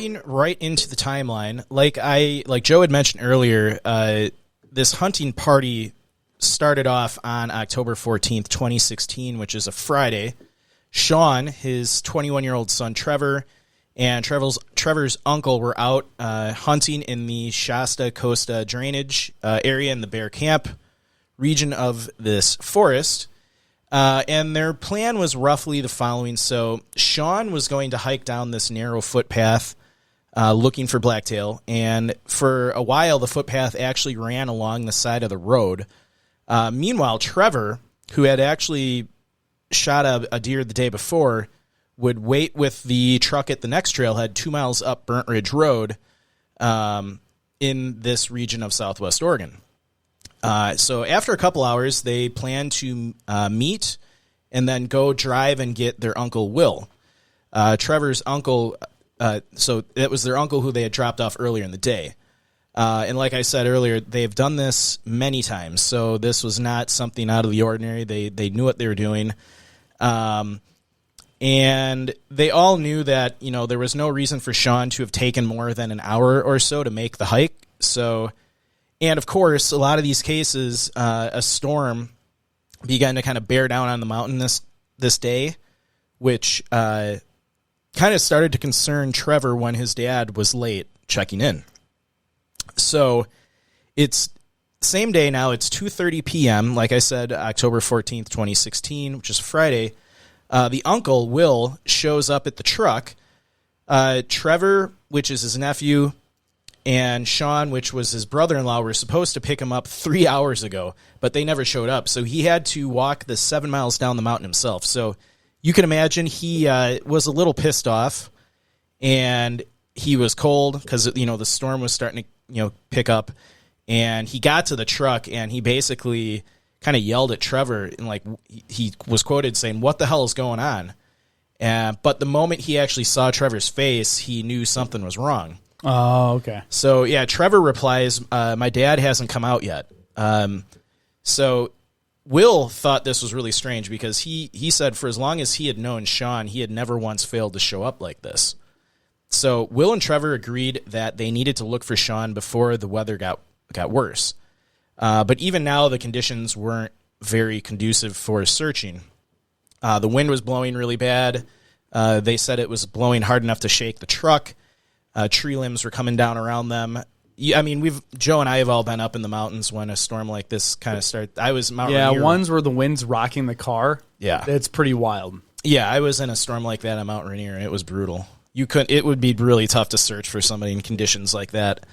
jumping right into the timeline, like Joe had mentioned earlier, this hunting party started off on October 14th, 2016, which is a Friday. Shawn, his 21-year-old son Trevor, and Trevor's uncle were out hunting in the Shasta Costa drainage area in the Bear Camp region of this forest. And their plan was roughly the following. So Shawn was going to hike down this narrow footpath looking for blacktail. And for a while, the footpath actually ran along the side of the road. Meanwhile, Trevor, who had actually shot a deer the day before, would wait with the truck at the next trailhead 2 miles up Burnt Ridge Road in this region of Southwest Oregon. So after a couple hours, they planned to meet and then go drive and get their uncle Will. Trevor's uncle, so it was their uncle who they had dropped off earlier in the day. And like I said earlier, they've done this many times, so this was not something out of the ordinary. They knew what they were doing. And they all knew that, there was no reason for Shawn to have taken more than an hour or so to make the hike. So, and of course, a lot of these cases, a storm began to kind of bear down on the mountain this day, which kind of started to concern Trevor when his dad was late checking in. So it's same day now. It's 2:30 p.m. Like I said, October 14th, 2016, which is Friday. The uncle, Will, shows up at the truck. Trevor, which is his nephew, and Shawn, which was his brother-in-law, were supposed to pick him up 3 hours ago, but they never showed up. So he had to walk the 7 miles down the mountain himself. So you can imagine he was a little pissed off, and he was cold because, the storm was starting to, pick up. And he got to the truck, and he basically kind of yelled at Trevor, and he was quoted saying, "What the hell is going on?" But the moment he actually saw Trevor's face, he knew something was wrong. Oh, okay. So yeah, Trevor replies, "My dad hasn't come out yet." So Will thought this was really strange because he said for as long as he had known Shawn, he had never once failed to show up like this. So Will and Trevor agreed that they needed to look for Shawn before the weather got worse. But even now, the conditions weren't very conducive for searching. The wind was blowing really bad. They said it was blowing hard enough to shake the truck. Tree limbs were coming down around them. Joe and I have all been up in the mountains when a storm like this kind of started. I was Mount Rainier. Ones where the wind's rocking the car. Yeah, it's pretty wild. Yeah, I was in a storm like that at Mount Rainier, and it was brutal. It would be really tough to search for somebody in conditions like that.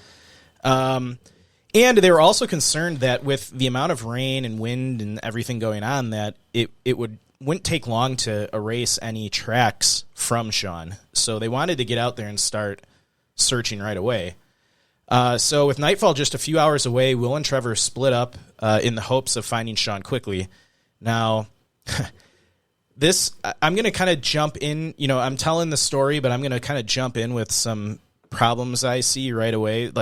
And they were also concerned that with the amount of rain and wind and everything going on, that it wouldn't take long to erase any tracks from Shawn. So they wanted to get out there and start searching right away. So with nightfall just a few hours away, Will and Trevor split up in the hopes of finding Shawn quickly. Now, I'm going to kind of jump in. I'm telling the story, but I'm going to kind of jump in with some problems I see right away.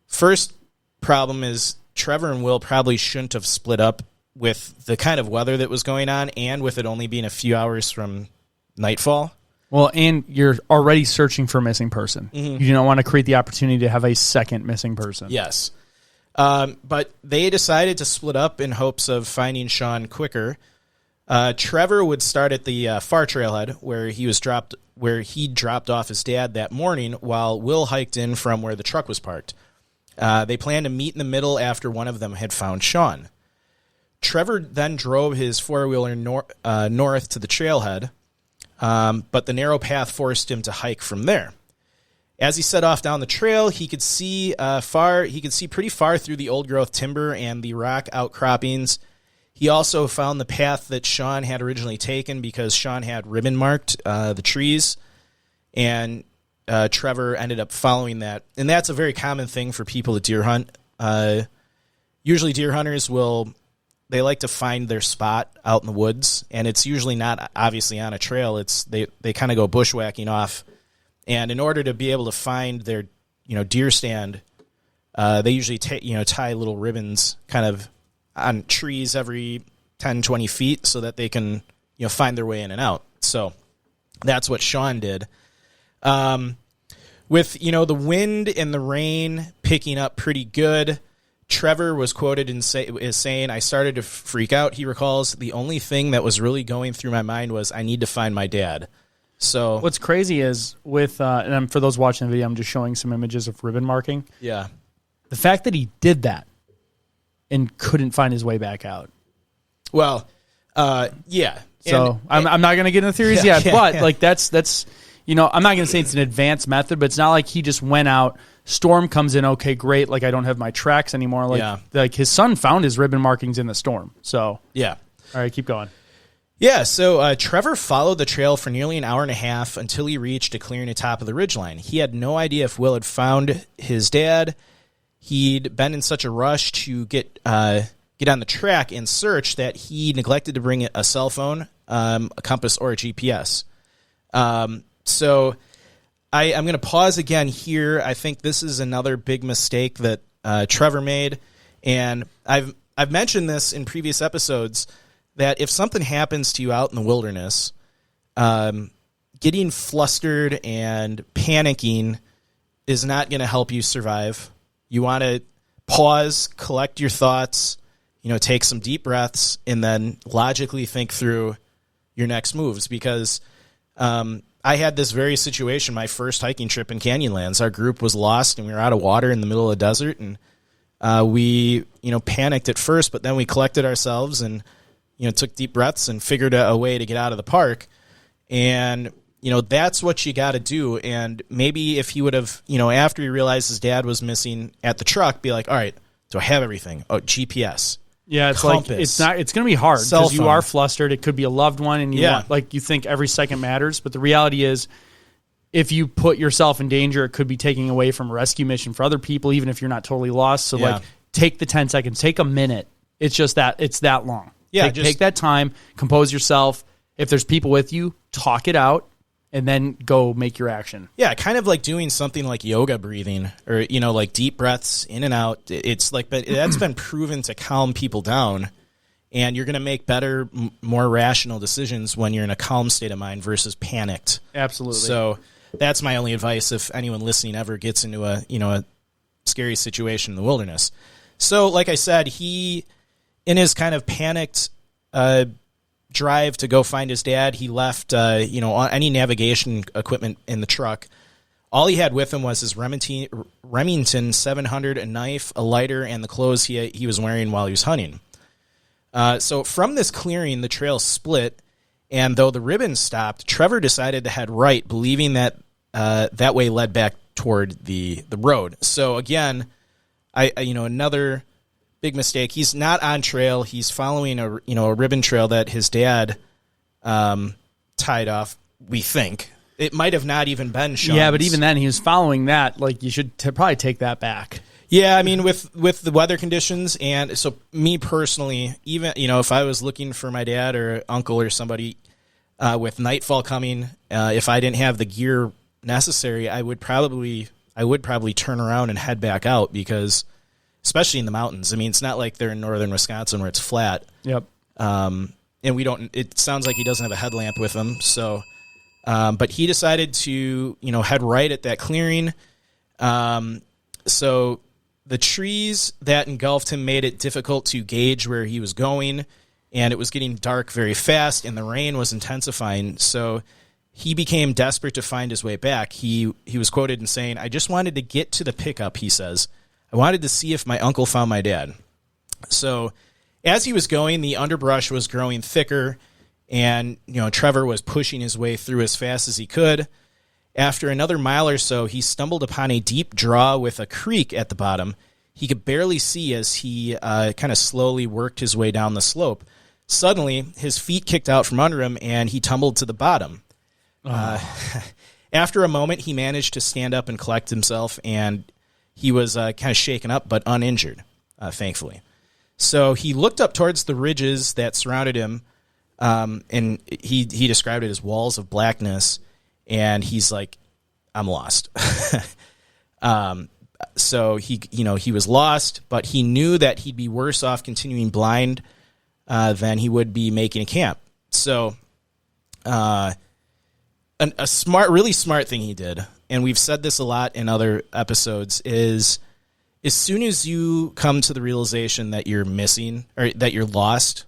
First problem is Trevor and Will probably shouldn't have split up with the kind of weather that was going on and with it only being a few hours from nightfall. Well, and you're already searching for a missing person. Mm-hmm. You don't want to create the opportunity to have a second missing person. Yes. But they decided to split up in hopes of finding Shawn quicker. Trevor would start at the far trailhead where he dropped off his dad that morning, while Will hiked in from where the truck was parked. They planned to meet in the middle after one of them had found Shawn. Trevor then drove his four-wheeler north to the trailhead, but the narrow path forced him to hike from there. As he set off down the trail, he could see pretty far through the old-growth timber and the rock outcroppings. He also found the path that Shawn had originally taken because Shawn had ribbon marked the trees, and Trevor ended up following that. And that's a very common thing for people to deer hunt. Usually deer hunters they like to find their spot out in the woods, and it's usually not obviously on a trail. They kind of go bushwhacking off, and in order to be able to find their deer stand, they usually tie little ribbons kind of on trees every 10, 20 feet so that they can find their way in and out. So that's what Shawn did. With, the wind and the rain picking up pretty good, Trevor was quoted as saying, "I started to freak out," he recalls. "The only thing that was really going through my mind was, I need to find my dad." So what's crazy is with, and for those watching the video, I'm just showing some images of ribbon marking. Yeah. The fact that he did that and couldn't find his way back out. Well, yeah. So I'm not going to get into theories yet, but like that's I'm not going to say it's an advanced method, but it's not like he just went out, storm comes in, okay, great, like I don't have my tracks anymore. Like his son found his ribbon markings in the storm. So yeah. All right, keep going. Yeah, so Trevor followed the trail for nearly an hour and a half until he reached a clearing atop of the ridgeline. He had no idea if Will had found his dad. He'd been in such a rush to get on the track and search that he neglected to bring a cell phone, a compass, or a GPS. So I'm going to pause again here. I think this is another big mistake that Trevor made, and I've mentioned this in previous episodes, that if something happens to you out in the wilderness, getting flustered and panicking is not going to help you survive. You want to pause, collect your thoughts, take some deep breaths, and then logically think through your next moves, because I had this very situation my first hiking trip in Canyonlands. Our group was lost, and we were out of water in the middle of the desert, and we panicked at first, but then we collected ourselves and took deep breaths and figured a way to get out of the park. And that's what you got to do. And maybe if he would have, after he realized his dad was missing at the truck, be like, all right, do I have everything? Oh, GPS. Yeah, it's compass, like it's going to be hard because you are flustered. It could be a loved one, and you think every second matters. But the reality is, if you put yourself in danger, it could be taking away from a rescue mission for other people, even if you're not totally lost. So take the 10 seconds, take a minute. It's just that it's that long. Yeah, take that time, compose yourself. If there's people with you, talk it out, and then go make your action. Yeah, kind of like doing something like yoga breathing, or like deep breaths in and out. It's like, but that's been proven to calm people down, and you're going to make better, more rational decisions when you're in a calm state of mind versus panicked. Absolutely. So that's my only advice if anyone listening ever gets into a scary situation in the wilderness. So, like I said, he, in his kind of panicked drive to go find his dad, he left any navigation equipment in the truck. All he had with him was his Remington 700, a knife, a lighter, and the clothes he was wearing while he was hunting. So from this clearing, the trail split, and though the ribbon stopped, Trevor decided to head right, believing that that way led back toward the road. So again, another big mistake. He's not on trail. He's following a ribbon trail that his dad tied off. We think it might have not even been Shawn's. Yeah, but even then, he was following that. Like, you should probably take that back. Yeah, I mean, with the weather conditions, and so me personally, even if I was looking for my dad or uncle or somebody with nightfall coming, if I didn't have the gear necessary, I would probably turn around and head back out, because especially in the mountains. I mean, it's not like they're in northern Wisconsin where it's flat. Yep. And it sounds like he doesn't have a headlamp with him. So, but he decided to, head right at that clearing. So the trees that engulfed him made it difficult to gauge where he was going, and it was getting dark very fast, and the rain was intensifying. So he became desperate to find his way back. He was quoted in saying, "I just wanted to get to the pickup," he says. "I wanted to see if my uncle found my dad." So as he was going, the underbrush was growing thicker, and Trevor was pushing his way through as fast as he could. After another mile or so, he stumbled upon a deep draw with a creek at the bottom. He could barely see as he kind of slowly worked his way down the slope. Suddenly, his feet kicked out from under him, and he tumbled to the bottom. After a moment, he managed to stand up and collect himself, and he was kind of shaken up but uninjured, thankfully. So he looked up towards the ridges that surrounded him, and he described it as walls of blackness, and he's like, "I'm lost." So he was lost, but he knew that he'd be worse off continuing blind than he would be making a camp. So a really smart thing he did and we've said this a lot in other episodes, is as soon as you come to the realization that you're missing or that you're lost,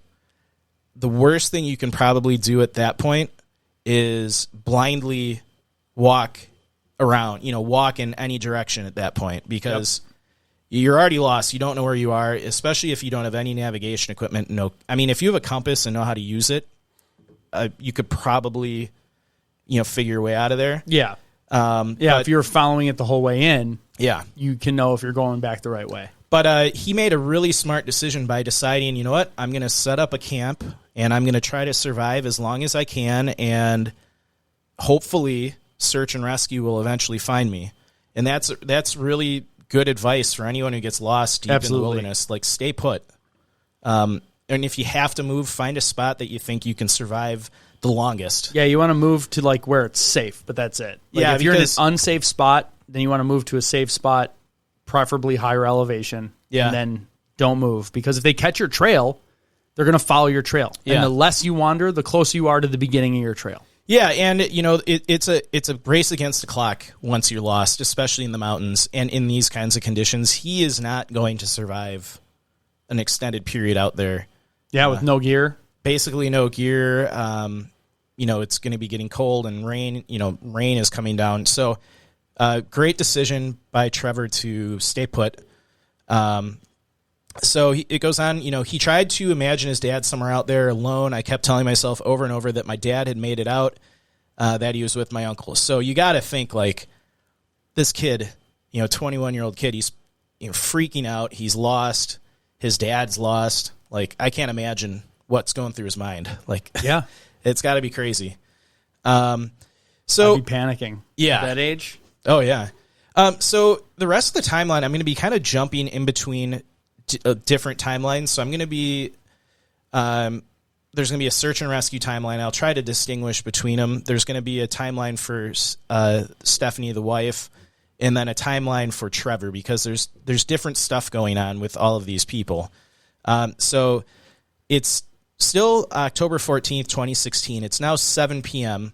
the worst thing you can probably do at that point is blindly walk around, walk in any direction at that point, because you're already lost. You don't know where you are, especially if you don't have any navigation equipment. If you have a compass and know how to use it, you could probably, figure your way out of there. Yeah. But if you're following it the whole way in, you can know if you're going back the right way. But he made a really smart decision by deciding, you know what, I'm going to set up a camp and I'm going to try to survive as long as I can, and hopefully search and rescue will eventually find me. And that's really good advice for anyone who gets lost deep in the wilderness. Like, stay put. And if you have to move, find a spot that you think you can survive the longest. Yeah, you want to move to where it's safe, but that's it. If you're in an unsafe spot, then you want to move to a safe spot, preferably higher elevation. And then don't move, because if they catch your trail, they're going to follow your trail. And the less you wander, the closer you are to the beginning of your trail. Yeah, and it's a race against the clock once you're lost, especially in the mountains and in these kinds of conditions. He is not going to survive an extended period out there. Yeah, with no gear. Basically no gear. It's going to be getting cold and rain. Rain is coming down. So, great decision by Trevor to stay put. So it goes on, he tried to imagine his dad somewhere out there alone. I kept telling myself over and over that my dad had made it out, that he was with my uncle. So you got to think, like, this kid, 21-year-old kid, he's freaking out. He's lost. His dad's lost. Like, I can't imagine what's going through his mind. Like, it's got to be crazy. So I'd be panicking. Yeah. At that age. Oh yeah. So the rest of the timeline, I'm going to be kind of jumping in between different timelines. So I'm going to be, there's going to be a search and rescue timeline. I'll try to distinguish between them. There's going to be a timeline for Stephanie, the wife, and then a timeline for Trevor, because there's different stuff going on with all of these people. So it's still October 14th, 2016. It's now 7 p.m.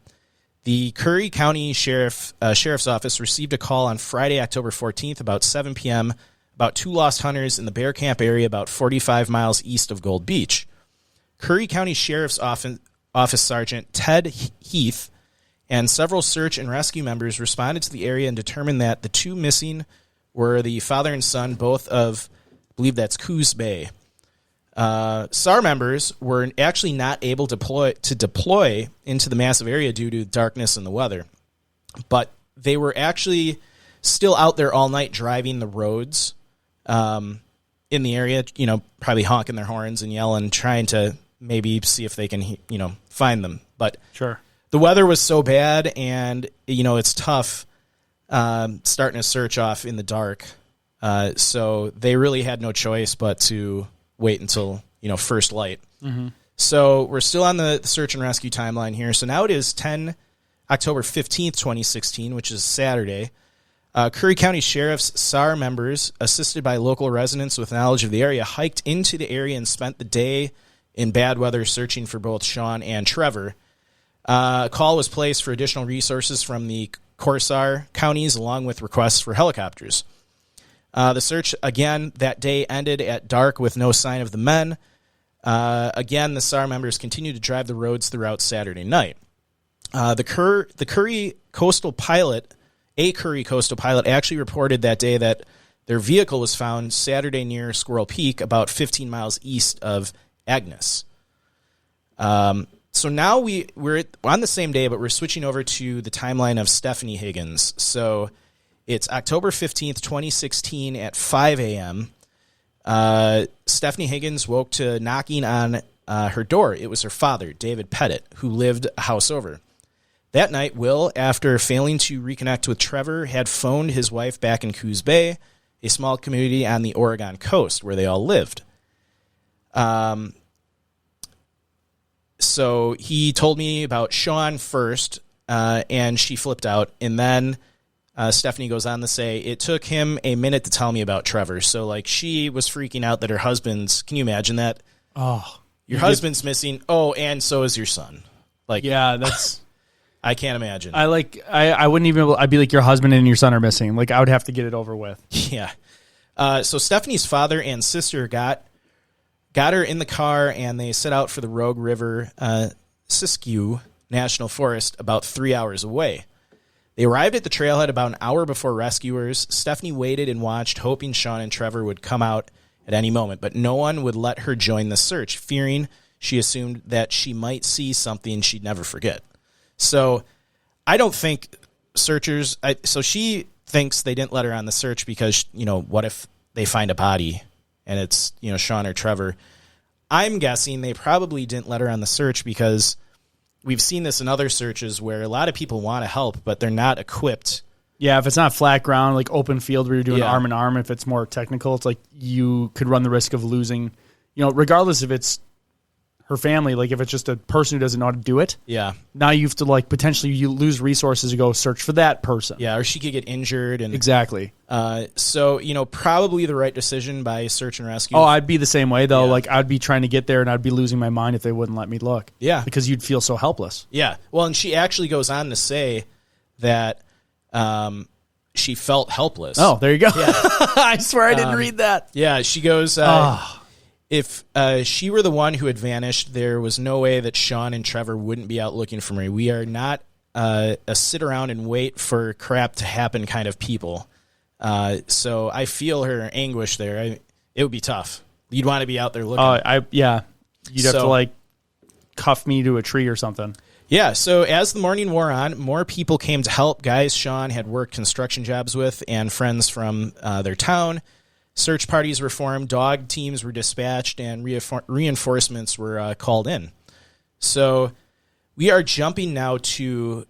The Curry County Sheriff's Office received a call on Friday, October 14th, about 7 p.m., about 2 lost hunters in the Bear Camp area about 45 miles east of Gold Beach. Curry County Sheriff's Office Sergeant Ted Heath and several search and rescue members responded to the area and determined that the 2 missing were the father and son, both of, I believe that's Coos Bay. SAR members were actually not able to deploy into the massive area due to darkness and the weather, but they were actually still out there all night driving the roads in the area, probably honking their horns and yelling, trying to maybe see if they can, find them. But sure, the weather was so bad, and it's tough starting a search off in the dark. So they really had no choice but to wait until first light. Mm-hmm. So we're still on the search and rescue timeline here. So now it is October 15th, 2016, which is Saturday. Curry County Sheriff's SAR members, assisted by local residents with knowledge of the area, hiked into the area and spent the day in bad weather searching for both Shawn and Trevor. A call was placed for additional resources from the Corsair counties, along with requests for helicopters. The search, again, that day ended at dark with no sign of the men. Again, the SAR members continued to drive the roads throughout Saturday night. The Curry Coastal Pilot actually reported that day that their vehicle was found Saturday near Squirrel Peak, about 15 miles east of Agnes. So now we're on the same day, but we're switching over to the timeline of Stephanie Higgins. So it's October 15th, 2016 at 5 a.m. Stephanie Higgins woke to knocking on her door. It was her father, David Pettit, who lived a house over. That night, Will, after failing to reconnect with Trevor, had phoned his wife back in Coos Bay, a small community on the Oregon coast where they all lived. So he told me about Shawn first, and she flipped out. And then Stephanie goes on to say, it took him a minute to tell me about Trevor. So, she was freaking out that her husband's... Can you imagine that? Oh. Your husband's missing. Oh, and so is your son. Yeah, that's... I can't imagine. I wouldn't even. I'd be like, your husband and your son are missing. Like, I would have to get it over with. Yeah. So Stephanie's father and sister got her in the car, and they set out for the Rogue River Siskiyou National Forest, about 3 hours away. They arrived at the trailhead about an hour before rescuers. Stephanie waited and watched, hoping Shawn and Trevor would come out at any moment, but no one would let her join the search, fearing she assumed that she might see something she'd never forget. So I don't think searchers... So she thinks they didn't let her on the search because, what if they find a body and it's, Shawn or Trevor? I'm guessing they probably didn't let her on the search because we've seen this in other searches where a lot of people want to help, but they're not equipped. Yeah, if it's not flat ground, like open field where you're doing arm in arm, if it's more technical, it's like you could run the risk of losing, regardless if it's her family, like if it's just a person who doesn't know how to do it. Yeah. Now you have to potentially you lose resources to go search for that person. Yeah, or she could get injured. And exactly. So, probably the right decision by search and rescue. Oh, I'd be the same way though. Yeah. Like I'd be trying to get there and I'd be losing my mind if they wouldn't let me look. Yeah. Because you'd feel so helpless. Yeah. Well, and she actually goes on to say that she felt helpless. Oh, there you go. Yeah. I swear I didn't read that. Yeah, she goes... If she were the one who had vanished, there was no way that Shawn and Trevor wouldn't be out looking for me. We are not a sit around and wait for crap to happen kind of people. So I feel her anguish there. It would be tough. You'd want to be out there looking. You'd have to cuff me to a tree or something. Yeah, so as the morning wore on, more people came to help, guys Shawn had worked construction jobs with and friends from their town. Search parties were formed, dog teams were dispatched, and reinforcements were called in. So we are jumping now to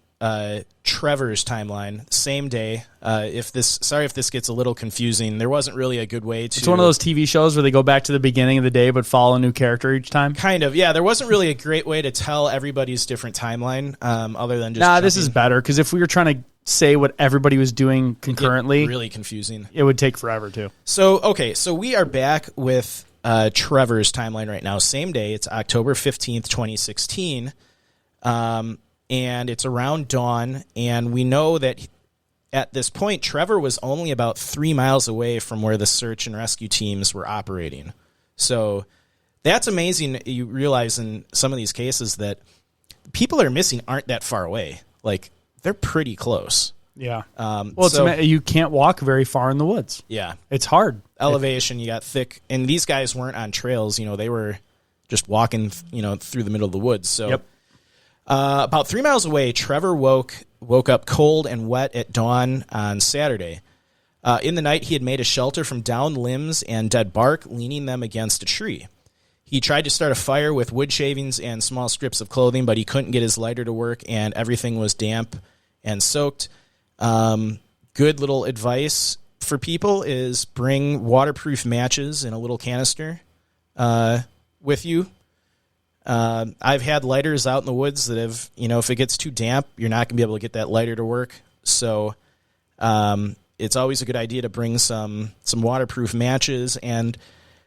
Trevor's timeline, same day. Sorry if this gets a little confusing. There wasn't really a good way to... It's one of those TV shows where they go back to the beginning of the day but follow a new character each time? Kind of, yeah. There wasn't really a great way to tell everybody's different timeline other than just... This is better, because if we were trying to say what everybody was doing concurrently... Really confusing. It would take forever, too. So we are back with Trevor's timeline right now. Same day. It's October 15th, 2016. And it's around dawn, and we know that at this point, Trevor was only about 3 miles away from where the search and rescue teams were operating. So that's amazing. You realize in some of these cases that people that are missing aren't that far away. Like, they're pretty close. Yeah. You can't walk very far in the woods. Yeah. It's hard. Elevation, you got thick, and these guys weren't on trails. They were just walking, through the middle of the woods. So. Yep. About 3 miles away, Trevor woke up cold and wet at dawn on Saturday. In the night, he had made a shelter from downed limbs and dead bark, leaning them against a tree. He tried to start a fire with wood shavings and small strips of clothing, but he couldn't get his lighter to work, and everything was damp and soaked. Good little advice for people is bring waterproof matches in a little canister with you. I've had lighters out in the woods that have, if it gets too damp, you're not going to be able to get that lighter to work. So it's always a good idea to bring some waterproof matches, and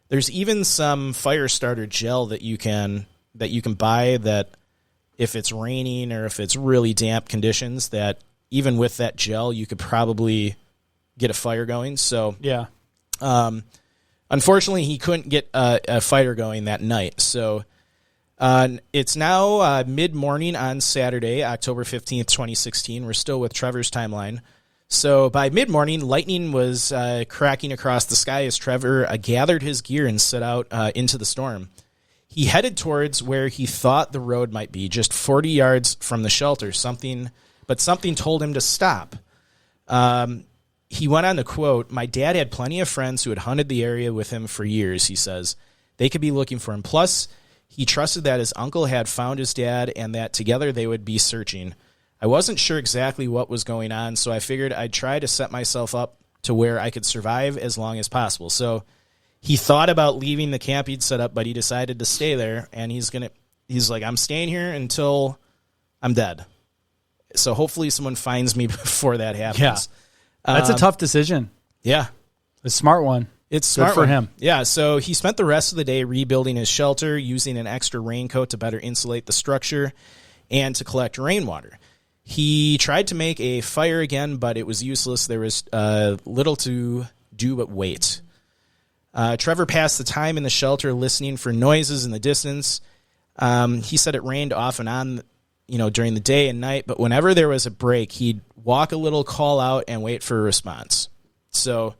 there's even some fire starter gel that you can buy that if it's raining or if it's really damp conditions, that even with that gel you could probably get a fire going. So yeah. Unfortunately, he couldn't get a fire going that night. So it's now mid-morning on Saturday, October 15th, 2016. We're still with Trevor's timeline. So by mid-morning, lightning was cracking across the sky as Trevor gathered his gear and set out into the storm. He headed towards where he thought the road might be, just 40 yards from the shelter. Something told him to stop. He went on to quote, "My dad had plenty of friends who had hunted the area with him for years," he says. "They could be looking for him. Plus, he trusted that his uncle had found his dad and that together they would be searching. I wasn't sure exactly what was going on, so I figured I'd try to set myself up to where I could survive as long as possible." So he thought about leaving the camp he'd set up, but he decided to stay there, and he's like, "I'm staying here until I'm dead." So hopefully someone finds me before that happens. Yeah. That's a tough decision. Yeah. A smart one. It's smart for him. Yeah, so he spent the rest of the day rebuilding his shelter, using an extra raincoat to better insulate the structure and to collect rainwater. He tried to make a fire again, but it was useless. There was little to do but wait. Trevor passed the time in the shelter listening for noises in the distance. He said it rained off and on, during the day and night, but whenever there was a break, he'd walk a little, call out, and wait for a response. So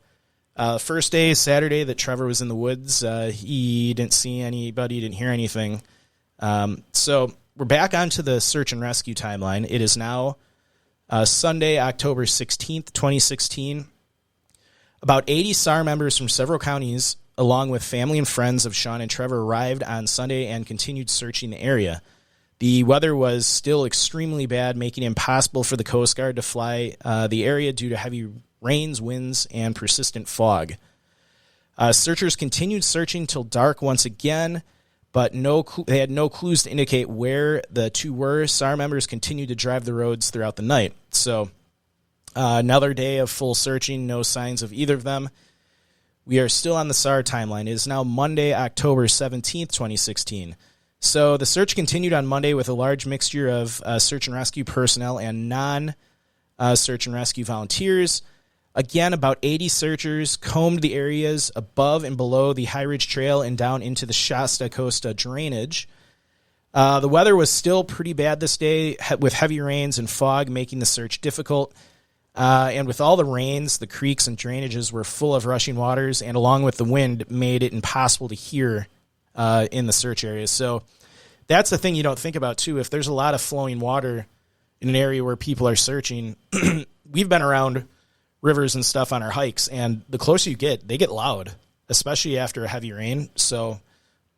first day, Saturday, that Trevor was in the woods, he didn't see anybody, didn't hear anything. So we're back onto the search and rescue timeline. It is now Sunday, October 16th, 2016. About 80 SAR members from several counties, along with family and friends of Shawn and Trevor, arrived on Sunday and continued searching the area. The weather was still extremely bad, making it impossible for the Coast Guard to fly the area due to heavy rains, winds, and persistent fog. Searchers continued searching till dark once again, but they had no clues to indicate where the two were. SAR members continued to drive the roads throughout the night. So another day of full searching, no signs of either of them. We are still on the SAR timeline. It is now Monday, October 17th, 2016. So the search continued on Monday with a large mixture of search and rescue personnel and non-search and rescue volunteers. Again, about 80 searchers combed the areas above and below the High Ridge Trail and down into the Shasta Costa drainage. The weather was still pretty bad this day, with heavy rains and fog making the search difficult. And with all the rains, the creeks and drainages were full of rushing waters, and along with the wind, made it impossible to hear in the search areas. So that's the thing you don't think about, too. If there's a lot of flowing water in an area where people are searching, we've been around rivers and stuff on our hikes, and the closer you get, they get loud, especially after a heavy rain. So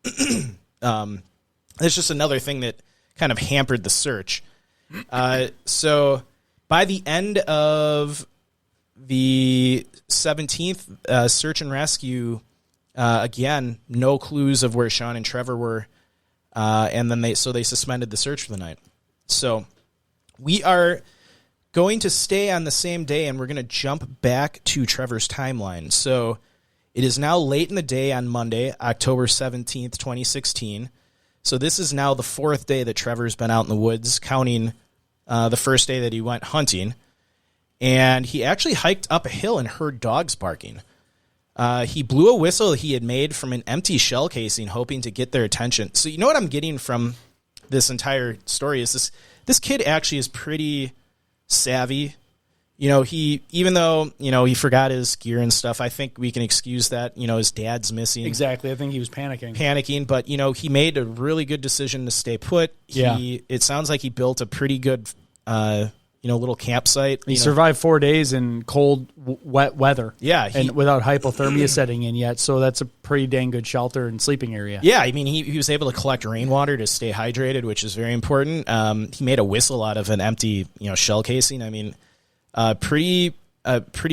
it's just another thing that kind of hampered the search. So by the end of the 17th, search and rescue, again, no clues of where Shawn and Trevor were, and then they suspended the search for the night. So we are going to stay on the same day, and we're going to jump back to Trevor's timeline. So it is now late in the day on Monday, October 17th, 2016. So this is now the fourth day that Trevor's been out in the woods, counting the first day that he went hunting. And he actually hiked up a hill and heard dogs barking. He blew a whistle he had made from an empty shell casing, hoping to get their attention. So you know what I'm getting from this entire story is this kid actually is pretty savvy. Even though he forgot his gear and stuff, I think we can excuse that. His dad's missing. Exactly. I think he was panicking. But he made a really good decision to stay put. It sounds like he built a pretty good little campsite. He survived 4 days in cold, wet weather. Yeah. And without hypothermia setting in yet. So that's a pretty dang good shelter and sleeping area. Yeah. I mean, he was able to collect rainwater to stay hydrated, which is very important. He made a whistle out of an empty, shell casing. I mean, pretty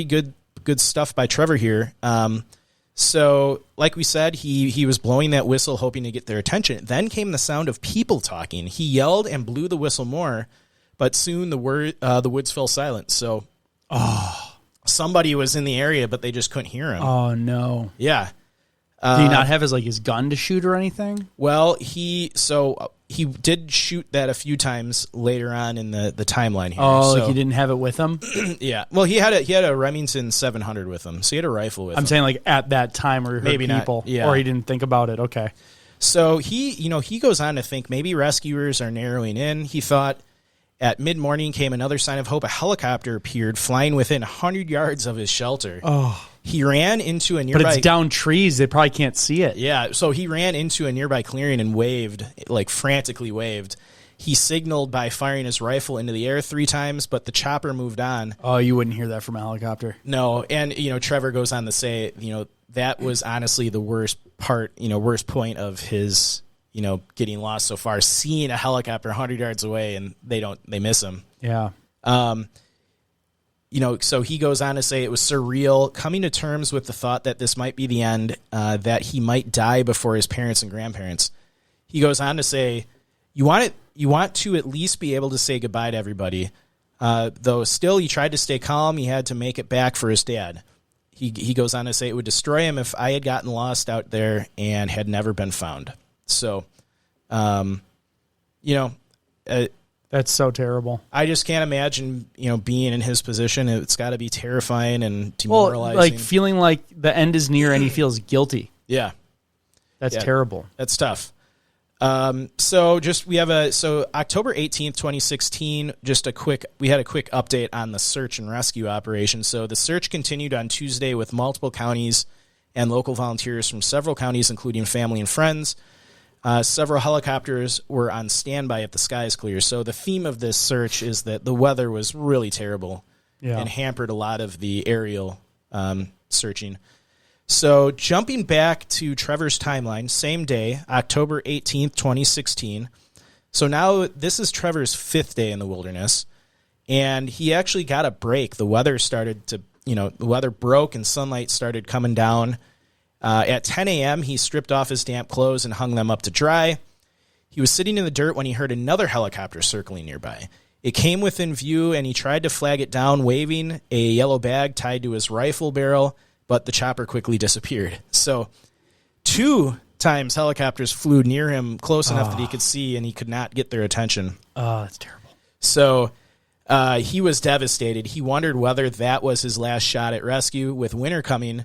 good stuff by Trevor here. So like we said, he was blowing that whistle, hoping to get their attention. Then came the sound of people talking. He yelled and blew the whistle more, but soon the woods fell silent. So, somebody was in the area, but they just couldn't hear him. Oh no! Yeah. Did he not have his gun to shoot or anything? Well, he did shoot that a few times later on in the timeline here. Oh, so he didn't have it with him? Yeah. Well, he had a Remington 700 with him, so he had a rifle with him. I'm saying at that time where he heard maybe people, not, yeah. Or he didn't think about it. Okay. So he goes on to think maybe rescuers are narrowing in. He thought at mid-morning came another sign of hope. A helicopter appeared flying within 100 yards of his shelter. Oh. He ran into a nearby... But it's down trees. They probably can't see it. Yeah, so he ran into a nearby clearing and waved, frantically waved. He signaled by firing his rifle into the air 3 times, but the chopper moved on. Oh, you wouldn't hear that from a helicopter. No, and, Trevor goes on to say, that was honestly the worst point of his, getting lost so far, seeing a helicopter 100 yards away and they miss him. Yeah. So he goes on to say it was surreal, coming to terms with the thought that this might be the end, that he might die before his parents and grandparents. He goes on to say, you want to at least be able to say goodbye to everybody. Though still he tried to stay calm, he had to make it back for his dad. He goes on to say it would destroy him if I had gotten lost out there and had never been found. So, That's so terrible. I just can't imagine, being in his position. It's got to be terrifying and demoralizing. Well, like feeling like the end is near and he feels guilty. Yeah. That's terrible. That's tough. So October 18th, 2016, we had a quick update on the search and rescue operation. So the search continued on Tuesday with multiple counties and local volunteers from several counties, including family and friends. Several helicopters were on standby if the skies clear. So the theme of this search is that the weather was really terrible and hampered a lot of the aerial searching. So jumping back to Trevor's timeline, same day, October 18th, 2016. So now this is Trevor's 5th day in the wilderness, and he actually got a break. The weather the weather broke and sunlight started coming down. At 10 a.m., he stripped off his damp clothes and hung them up to dry. He was sitting in the dirt when he heard another helicopter circling nearby. It came within view, and he tried to flag it down, waving a yellow bag tied to his rifle barrel, but the chopper quickly disappeared. So 2 times helicopters flew near him close enough that he could see, and he could not get their attention. Oh, that's terrible. So he was devastated. He wondered whether that was his last shot at rescue. With winter coming,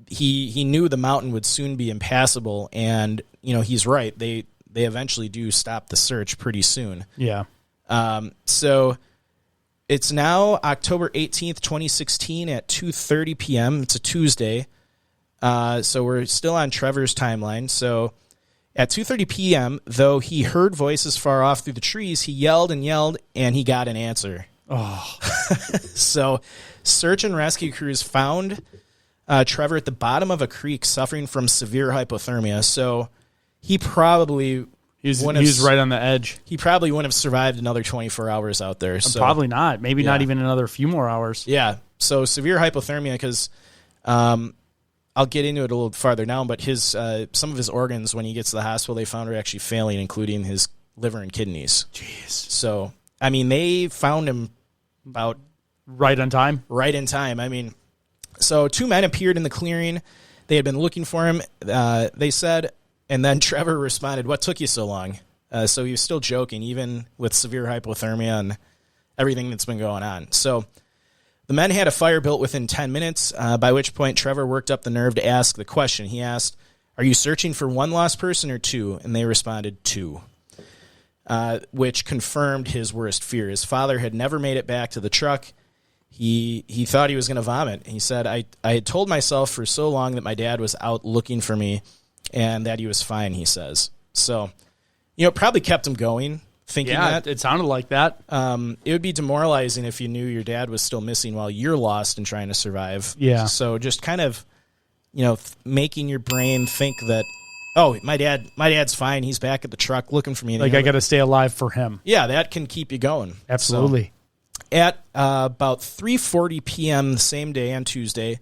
he knew the mountain would soon be impassable, and he's right. They eventually do stop the search pretty soon. Yeah. So it's now October 18th, 2016 at 2:30 p.m. It's a Tuesday. So we're still on Trevor's timeline. So at 2:30 p.m., though he heard voices far off through the trees, he yelled and yelled, and he got an answer. Oh. So search and rescue crews found Trevor at the bottom of a creek suffering from severe hypothermia. So he probably... He was right on the edge. He probably wouldn't have survived another 24 hours out there. So. Probably not. Maybe not even another few more hours. Yeah. So severe hypothermia because I'll get into it a little farther now, but his some of his organs, when he gets to the hospital, they found are actually failing, including his liver and kidneys. Jeez. So, I mean, they found him about... Right on time? Right in time. I mean, so 2 men appeared in the clearing. They had been looking for him, they said... And then Trevor responded, "What took you so long?" So he was still joking, even with severe hypothermia and everything that's been going on. So the men had a fire built within 10 minutes, by which point Trevor worked up the nerve to ask the question. He asked, "Are you searching for one lost person or 2?" And they responded, 2, which confirmed his worst fear. His father had never made it back to the truck. He thought he was going to vomit. He said, I had told myself for so long that my dad was out looking for me, and that he was fine, he says. So, it probably kept him going, thinking that. Yeah, it sounded like that. It would be demoralizing if you knew your dad was still missing while you're lost and trying to survive. Yeah. So just kind of, making your brain think that, oh, my dad's fine. He's back at the truck looking for me. Like, I got to stay alive for him. Yeah, that can keep you going. Absolutely. So, at about 3:40 p.m. the same day on Tuesday,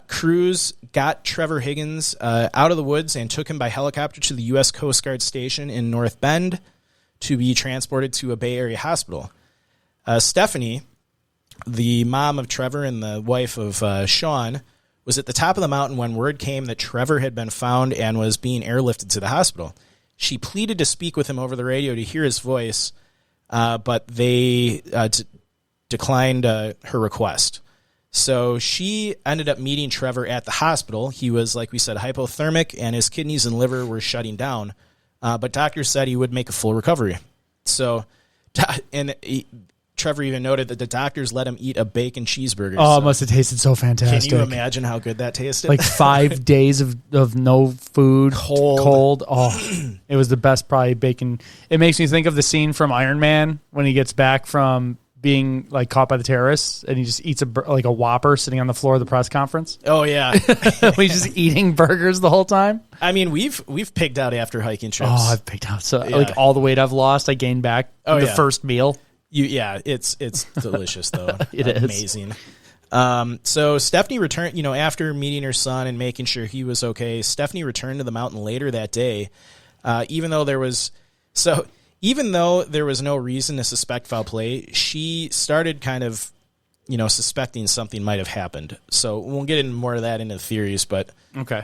crews got Trevor Higgins out of the woods and took him by helicopter to the U.S. Coast Guard station in North Bend to be transported to a Bay Area hospital. Stephanie, the mom of Trevor and the wife of Shawn, was at the top of the mountain when word came that Trevor had been found and was being airlifted to the hospital. She pleaded to speak with him over the radio to hear his voice, but they declined her request. So she ended up meeting Trevor at the hospital. He was, like we said, hypothermic, and his kidneys and liver were shutting down. But doctors said he would make a full recovery. So, Trevor even noted that the doctors let him eat a bacon cheeseburger. Oh, it must have tasted so fantastic. Can you imagine how good that tasted? Like 5 days of no food, cold. Oh, it was the best probably bacon. It makes me think of the scene from Iron Man when he gets back from being like caught by the terrorists, and he just eats a Whopper sitting on the floor of the press conference. Oh yeah, he's just eating burgers the whole time. I mean, we've pigged out after hiking trips. Oh, I've pigged out like all the weight I've lost, I gained back the first meal. It's delicious though. It is amazing. So Stephanie returned. After meeting her son and making sure he was okay, Stephanie returned to the mountain later that day, even though there was no reason to suspect foul play, she started kind of, suspecting something might have happened. So we'll get into more of that into the theories, but okay.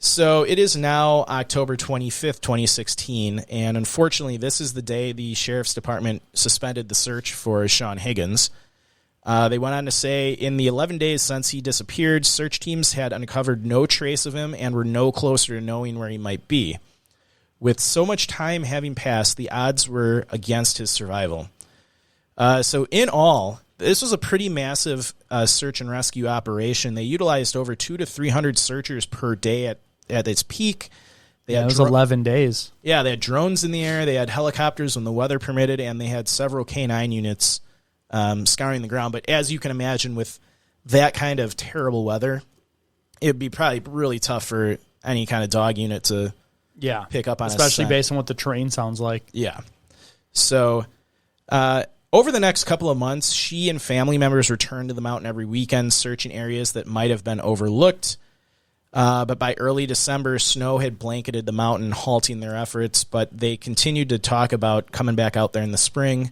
So it is now October 25th, 2016, and unfortunately, this is the day the Sheriff's Department suspended the search for Shawn Higgins. They went on to say, in the 11 days since he disappeared, search teams had uncovered no trace of him and were no closer to knowing where he might be. With so much time having passed, the odds were against his survival. So in all, this was a pretty massive search and rescue operation. They utilized over 200 to 300 searchers per day at its peak. It was 11 days. Yeah, they had drones in the air, they had helicopters when the weather permitted, and they had several K-9 units scouring the ground. But as you can imagine, with that kind of terrible weather, it would be probably really tough for any kind of dog unit to pick up on, especially based on what the terrain sounds like. Yeah. So over the next couple of months, she and family members returned to the mountain every weekend, searching areas that might have been overlooked. But by early December, snow had blanketed the mountain, halting their efforts, but they continued to talk about coming back out there in the spring.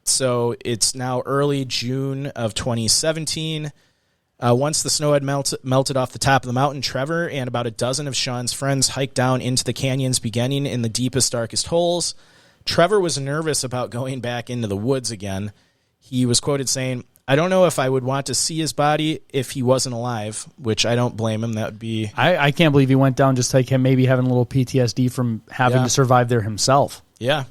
So it's now early June of 2017. Once the snow had melted off the top of the mountain, Trevor and about a dozen of Shawn's friends hiked down into the canyons, beginning in the deepest, darkest holes. Trevor was nervous about going back into the woods again. He was quoted saying, "I don't know if I would want to see his body if he wasn't alive," which I don't blame him. That would be... I can't believe he went down just like him, maybe having a little PTSD from having to survive there himself. Yeah.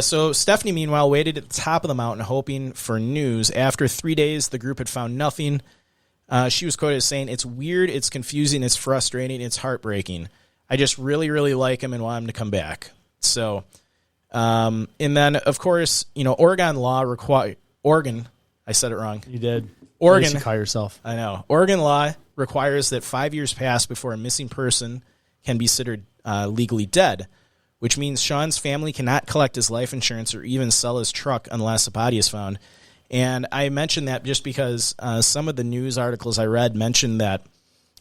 So Stephanie, meanwhile, waited at the top of the mountain, hoping for news. After 3 days, the group had found nothing. She was quoted as saying, "It's weird, it's confusing, it's frustrating, it's heartbreaking. I just really, really like him and want him to come back." So, and then, of course, Oregon law Oregon, I said it wrong. You did. Oregon, you call yourself. I know. Oregon law requires that 5 years pass before a missing person can be considered legally dead, which means Shawn's family cannot collect his life insurance or even sell his truck unless a body is found. And I mentioned that just because some of the news articles I read mentioned that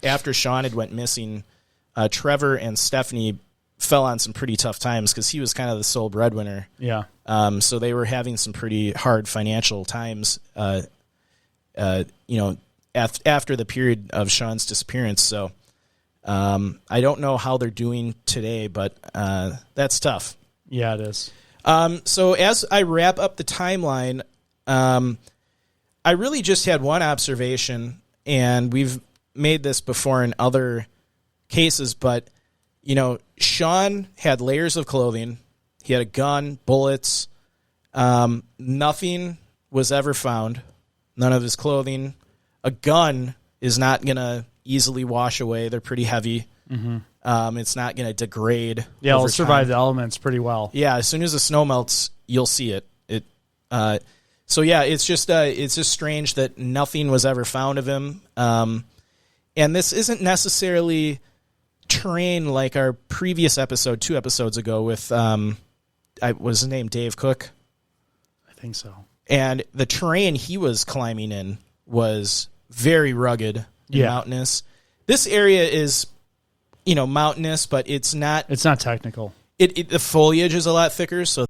after Shawn had went missing, Trevor and Stephanie fell on some pretty tough times because he was kind of the sole breadwinner. Yeah. So they were having some pretty hard financial times, after the period of Shawn's disappearance. So I don't know how they're doing today, but that's tough. Yeah, it is. So as I wrap up the timeline, I really just had one observation, and we've made this before in other cases, but Shawn had layers of clothing. He had a gun, bullets. Nothing was ever found. None of his clothing. A gun is not going to easily wash away. They're pretty heavy. Mm-hmm. It's not going to degrade. Yeah, it'll survive the elements pretty well. Yeah, as soon as the snow melts, you'll see it. So yeah, it's just strange that nothing was ever found of him. And this isn't necessarily terrain like our previous episode 2 episodes ago with was his name Dave Cook? I think so. And the terrain he was climbing in was very rugged and mountainous. This area is mountainous, but it's not technical. The foliage is a lot thicker, so